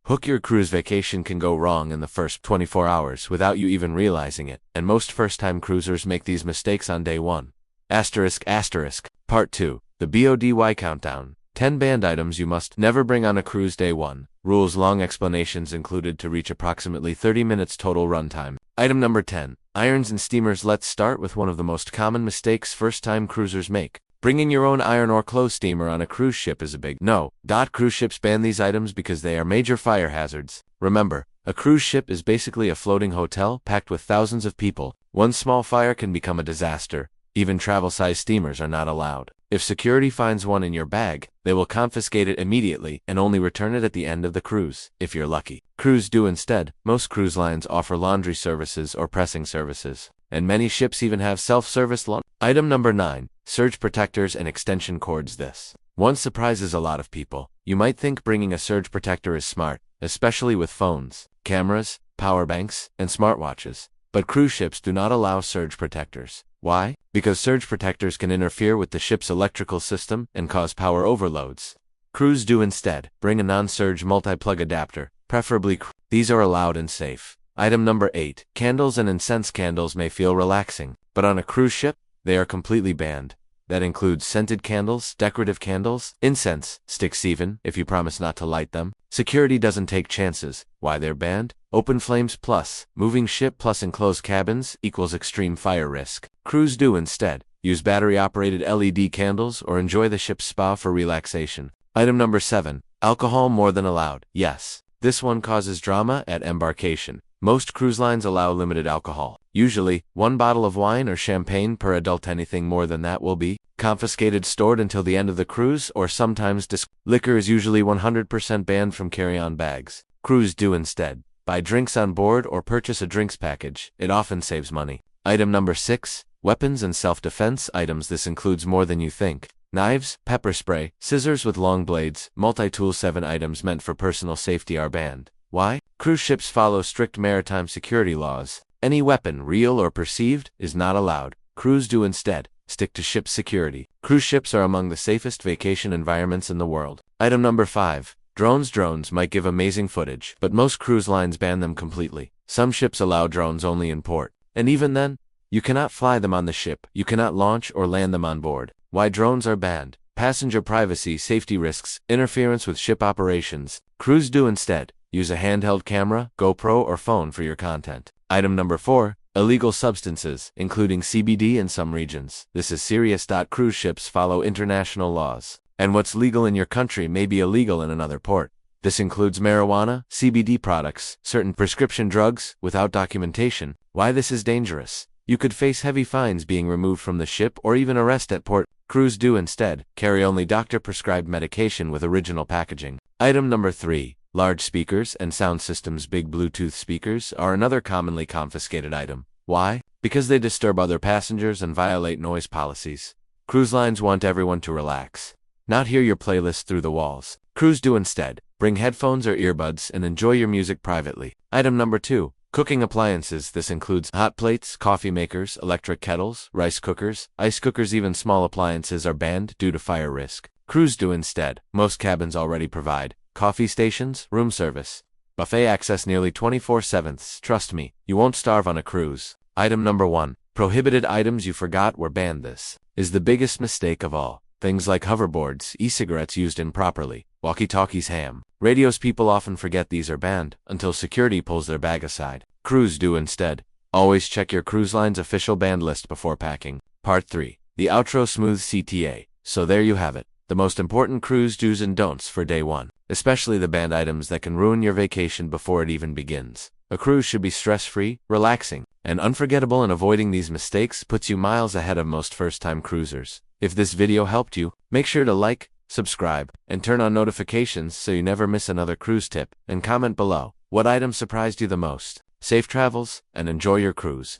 Hook your cruise vacation can go wrong in the first 24 hours without you even realizing it, and most first-time cruisers make these mistakes on day 1. Part 2. The BODY Countdown. 10 banned items you must never bring on a cruise day 1. Rules: long explanations included to reach approximately 30 minutes total runtime. Item number 10. Irons and steamers. Let's start with one of the most common mistakes first-time cruisers make. Bringing your own iron or clothes steamer on a cruise ship is a big no. Cruise ships ban these items because they are major fire hazards. Remember, a cruise ship is basically a floating hotel packed with thousands of people. One small fire can become a disaster. Even travel-sized steamers are not allowed. If security finds one in your bag, they will confiscate it immediately and only return it at the end of the cruise, if you're lucky. Cruise do instead. Most cruise lines offer laundry services or pressing services, and many ships even have self-service laundry. Item number 9. Surge protectors and extension cords. This one surprises a lot of people. You might think bringing a surge protector is smart, especially with phones, cameras, power banks, and smartwatches. But cruise ships do not allow surge protectors. Why? Because surge protectors can interfere with the ship's electrical system and cause power overloads. Cruise do instead bring a non-surge multi-plug adapter, preferably. These are allowed and safe. Item number 8. Candles and incense. Candles may feel relaxing, but on a cruise ship, they are completely banned. That includes scented candles, decorative candles, incense, sticks even, if you promise not to light them. Security doesn't take chances. Why they're banned? Open flames plus moving ship plus enclosed cabins equals extreme fire risk. Cruise do instead use battery-operated LED candles or enjoy the ship's spa for relaxation. Item number 7. Alcohol more than allowed. Yes, this one causes drama at embarkation. Most cruise lines allow limited alcohol. Usually, 1 bottle of wine or champagne per adult. Anything more than that will be confiscated, stored until the end of the cruise, or sometimes liquor is usually 100% banned from carry-on bags. Cruise do instead buy drinks on board or purchase a drinks package. It often saves money. Item number 6. Weapons and self-defense items. This includes more than you think. Knives, pepper spray, scissors with long blades, multi-tool. 7 items meant for personal safety are banned. Why? Cruise ships follow strict maritime security laws. Any weapon, real or perceived, is not allowed. Cruise do instead stick to ship security. Cruise ships are among the safest vacation environments in the world. Item number 5. Drones. Drones might give amazing footage, but most cruise lines ban them completely. Some ships allow drones only in port, and even then, you cannot fly them on the ship. You cannot launch or land them on board. Why drones are banned? Passenger privacy, safety risks, interference with ship operations. Cruise do instead use a handheld camera, GoPro, or phone for your content. Item number 4. Illegal substances, including CBD in some regions. This is serious. Cruise ships follow international laws, and what's legal in your country may be illegal in another port. This includes marijuana, CBD products, certain prescription drugs, without documentation. Why this is dangerous? You could face heavy fines, being removed from the ship, or even arrest at port. Cruise do instead carry only doctor-prescribed medication with original packaging. Item number 3. Large speakers and sound systems. Big Bluetooth speakers are another commonly confiscated item. Why? Because they disturb other passengers and violate noise policies. Cruise lines want everyone to relax, not hear your playlist through the walls. Cruise do instead bring headphones or earbuds and enjoy your music privately. Item number 2. Cooking appliances. This includes hot plates, coffee makers, electric kettles, rice cookers, ice cookers. Even small appliances are banned due to fire risk. Cruise do instead. Most cabins already provide coffee stations, room service, buffet access nearly 24/7. Trust me, you won't starve on a cruise. Item number 1. Prohibited items you forgot were banned. This is the biggest mistake of all. Things like hoverboards, e-cigarettes used improperly, walkie-talkies, ham radios. People often forget these are banned until security pulls their bag aside. Cruise do instead always check your cruise line's official banned list before packing. Part 3. The outro. Smooth CTA. So there you have it. The most important cruise do's and don'ts for day 1, especially the banned items that can ruin your vacation before it even begins. A cruise should be stress-free, relaxing, and unforgettable, and avoiding these mistakes puts you miles ahead of most first-time cruisers. If this video helped you, make sure to like, subscribe, and turn on notifications so you never miss another cruise tip, and comment below what item surprised you the most. Safe travels, and enjoy your cruise.